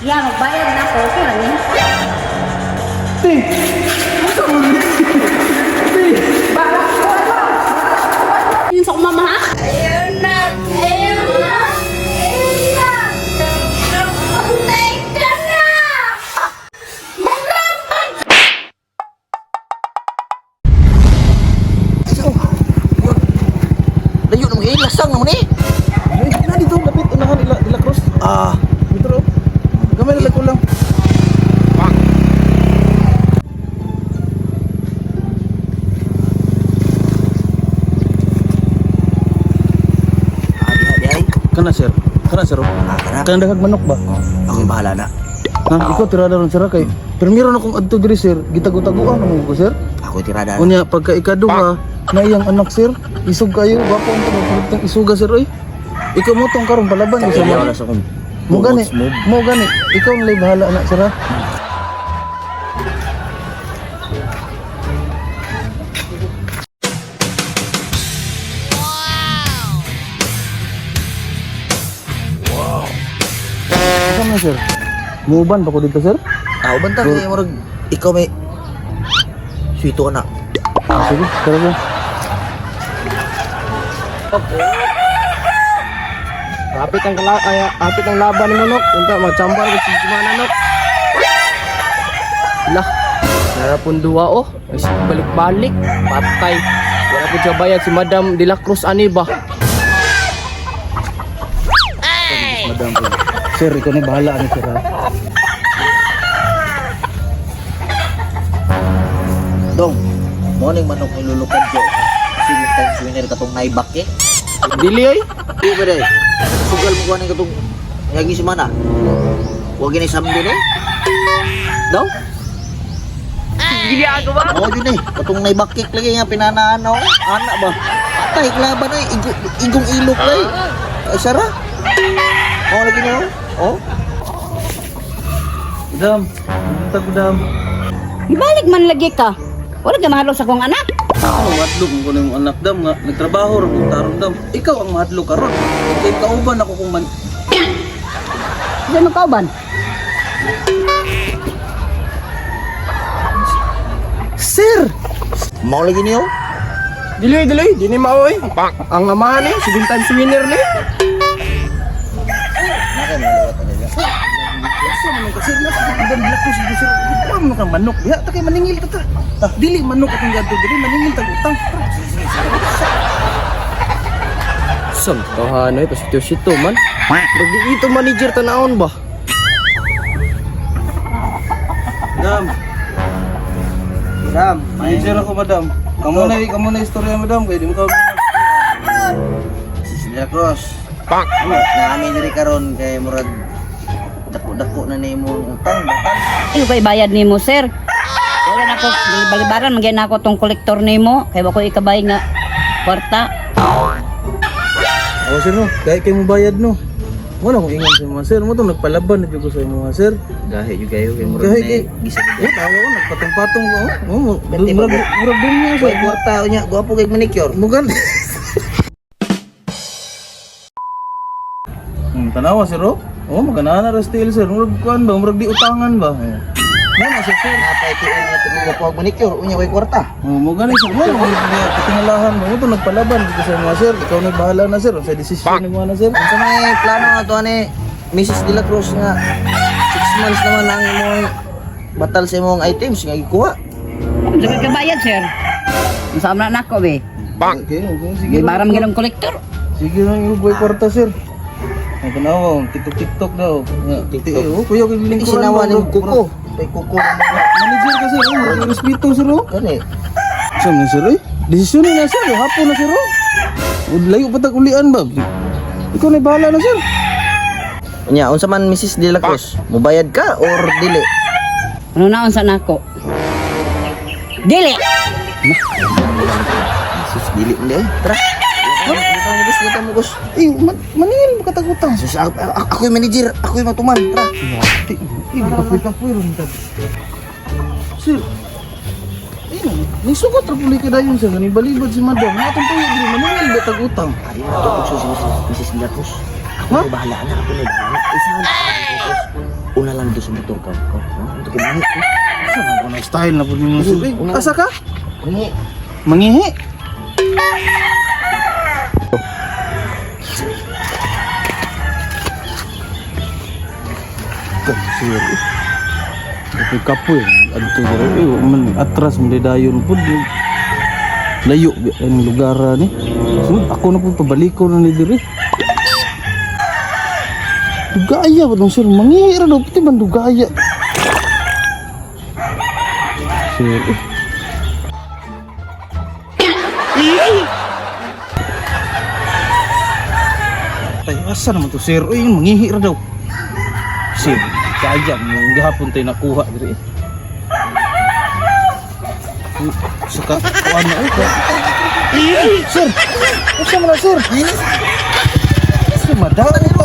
Ya, magbayad na ako. Okay lang eh. Ti! Asa mo ni? Ti! Yun sa kumama ha? Ayun na! Ayun na! Ayun na! Patay ka na! Layo na mga lasang naman eh. Ay, na dito, lapit. Unahan, ila cross. Dito ro. Gamay na ko lang. Di ay. Kana sir. Kana sir. Kana. Kana daghag manok ba? Ako yung bahala na. Ikaw tirada ron sir kay. Pero meron akong adto diri sir. Gitago-taguan mo ko sir. Ako yung tirada. Unya pagka ikaduha na iyang anak sir, isog kayo, wapo ang pagpulitang isuga sir oy. Ikaw mo tong karon palaban sa Ayaw mga. na sa kong. Mo gani, mo gani. Ikaw ang lay bahala anak sir ha. Ikaw na sir. Muban pa ko dito sir. Bantang kaya marag ikaw may sweeto anak. Sige, tara sir. Apit ang laban ni manok. Unta magchambar ko si Jumana nok. Lah, narapon duwa oh. Ay balik-balik, patay. Wala po siya bayad si Madam De La Cruz ani ba? Madam po. Sir, ikaw na bahala ani sir ha. Dong, morning manok nilulukad ko. Sige tayo swinner katong naibak eh. Dili oy. Di ba deh? Sugal mo kuhanin katong yagi si mana? Huwag yun isamdo eh. Dong? Dili ako ba? Oo yun eh. Katong naibakik lagi nga pinanaan ako. Anak ba? Patay, klaban eh. Igong ilok eh. Ay, sara? Oo, lagi na ako. Oo? Madam, tag madam. Ibalik man lagi ka. Wala ka mahalo sa kong anak. Ano madlog ko na yung anak dam nga nagtrabaho ra kung tarong dam. Ikaw ang madlog karon. Kay kauban ako kung man. Diyan mo kauban. Sir, Mau lagi niyo? Dili, dini maoy. Ang amahan ni, 7 times winner ni. Nakan malawat talaga. sa man kasi na dan blakus di sir. Wa man kang manok diha ta kay maningil ta. Dili manok atong gadto dili maningil tag utang. Santahan eh, pasito-sito man. Bagi ito manager tanaon ba? Madam. Madam, manager ako madam. Kamu na istorya madam kay di mo ka. Si De La Cruz. Nami diri karon kay murag dako-dako na nimo utang batang. Ano kay bayad nimo sir? Wala na ko balibaran magyan na ako tong kolektor nimo kay bako ikabay nga kwarta. Oh sir no, kay mo bayad no. Wala kong ingon sa mga sir, mo tong nagpalaban na ko sa mga sir. Gahe yung gayo kay murag Gahe, na kay- gisa Eh, tawa ko nagpatong-patong ko. Bente mo. Murag din niya Kay kwarta nya gwapo kay manicure. Mugan. Tanawa sir oh. Oh, magana na still sir. Murag kuan ba, murag di utangan ba. Mama sir sir. Napay tiyan nga tumo gwapo kag manicure unya kay kwarta. Oh, mo gani sir. Mo katingalahan mo to nagpalaban dito sa mga sir. Ikaw na bahala na sir sa desisyon ni mga sir. Unsa may plano nga to ani Mrs. De La Cruz nga 6 months naman ang imong batal sa imong items nga gikuha. Sige ka bayad sir. Masama na nako be. Okay, sige. Di maram ginong kolektor. Sige na yung boy kwarta sir. Ang tanawa, TikTok daw. TikTok. Oh, kuya kay biling Isinawa ni kuko. Kay kuko. Manager ka sir, oh, respeto sir oh. Kani. Saan na sir eh? Desisyon na sir, hapon na sir oh. Layo pa ulian ba? Ikaw na bahala na sir. Unya unsa man Mrs. De La Cruz? Mubayad ka or dili? Ano naon sa nako? Dili. Sus dili ndi. Tara. Kita mo Gus. Eh, maningil mo katagutang. Sus ako yung manager, ako yung matuman. Tara. Kapoy ron ta. Sir. Ni sugot ra puli ka dayon sir, ni balibad si madam. Natong tuyo diri maningil ba tagutang. Ayun, tukod si Mrs. De La Cruz. Ako Ha? na bahala na, ako na bahala. Isa Una lang doon sa motor ka. Untuk kumain. Asa na ko na style na po ninyo sir? Una. Asa ka? Ini. Mangihi? Kan sir. Dapat kapoy. Adto diri man atras mendayon pud. Layo ang lugar ni. Sunod ako na pud pabaliko na ni diri. Dugaya ba dong sir? Mangihi ra daw pati man dugaya. Sir. Tay, asa naman to sir? Uy, mangihi ra daw. Sir, kaya mo gahapon tayo nakuha diri. Saka kuan na uy. Sir, asa man na sir? Sir, madam.